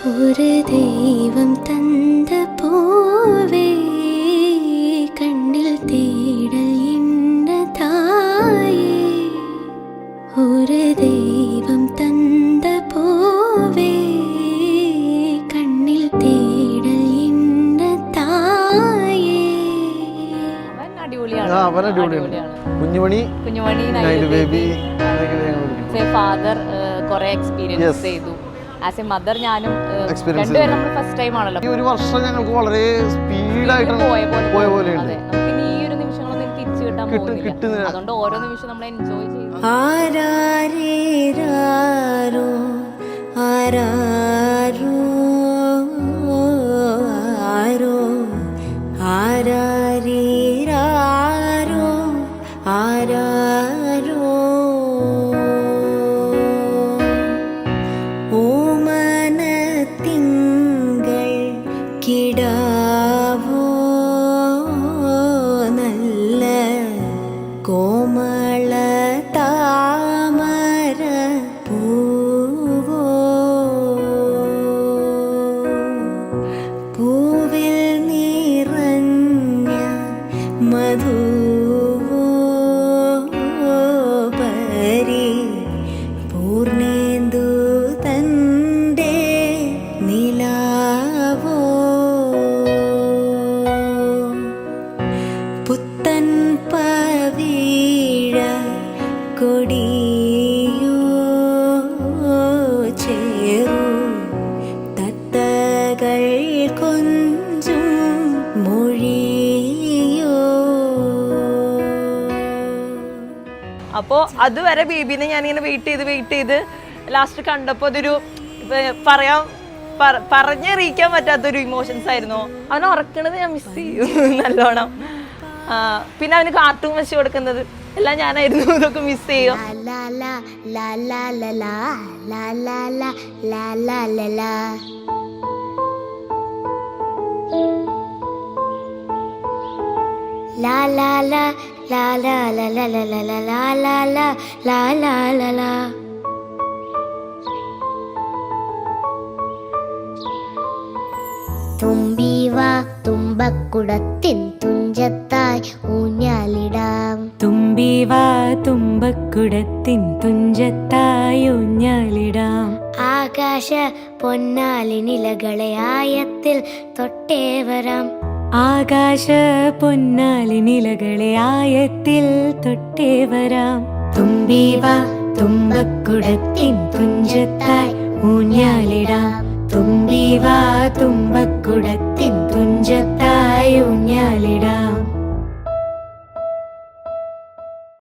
ഒരു ദൈവം തന്ന പൂവേ കണ്ണിൽ തേടൽ ഇന്നതായേ. ഒരു ദൈവം തന്ന പൂവേ കണ്ണിൽ തേടൽ ഇന്നതായേ. ഫാദർ കുറെ എക്സ്പീരിയൻസ് ചെയ്തു. ആസ് എ മദർ ഞാനും രണ്ടുപേരും നമ്മൾ ഫസ്റ്റ് ടൈം ആണല്ലോ. ഈ ഒരു വർഷം ഞങ്ങൾക്ക് വളരെ സ്പീഡായിട്ട് പോയ പോലെയുണ്ട്. നമുക്ക് ഇനി ഈ ഒരു നിമിഷങ്ങളൊന്നും തിരിച്ചു കിട്ടാൻ പോകുന്നില്ല. അതുകൊണ്ട് ഓരോ നിമിഷം നമ്മൾ എൻജോയ് ചെയ്യും. ആരാരോ ആരാരോ ആരോ ആരാരോ ആരാരോ ഓമനത്തിങ്കൾ കിടാവോ നല്ല കോമള താമര പൂവോ പൂവിൽ നിറഞ്ഞ മധുവോ പരി പൂർണേന്ദു തന്റെ നിലാവോ പുത്തൻ പവീഴ കൊടിയോ ചേറു തത്തകൾ കൊഞ്ചും മൊഴിയോ. അപ്പോൾ അതുവരെ ബേബീനെ ഞാനിങ്ങനെ വെയിറ്റ് ചെയ്ത് ലാസ്റ്റ് കണ്ടപ്പോൾ അതൊരു പറഞ്ഞറിയിക്കാൻ പറ്റാത്തൊരു ഇമോഷൻസ് ആയിരുന്നു. അവൻ ഉറക്കണത് ഞാൻ മിസ് ചെയ്യും നല്ലോണം. പിന്നെ അവന് കാർട്ടൂൺ വെച്ച് കൊടുക്കുന്നത് എല്ലാം ഞാനായിരുന്നു. ഇതൊക്കെ മിസ് ചെയ്യും. തുമ്പിവാ തുമ്പക്കുടത്തിൻ തുഞ്ചത്തായി ഊഞ്ഞാലിടാം. തുമ്പിവാ തുമ്പക്കുടത്തിൻ തുഞ്ചത്തായി ഊഞ്ഞാലിടാം. ആകാശ പൊന്നാലിനിലകളെ ആയത്തിൽ തൊട്ടേ വരാം. ആകാശ പൊന്നാലിനിലകളെ ആയത്തിൽ തൊട്ടേ വരാം. തുമ്പിവാ തുമ്പക്കുടത്തിൻ തുഞ്ചത്തായി ഊഞ്ഞാലിടാം. തുമ്പിവാ തുമ്പക്കുടത്തിൻ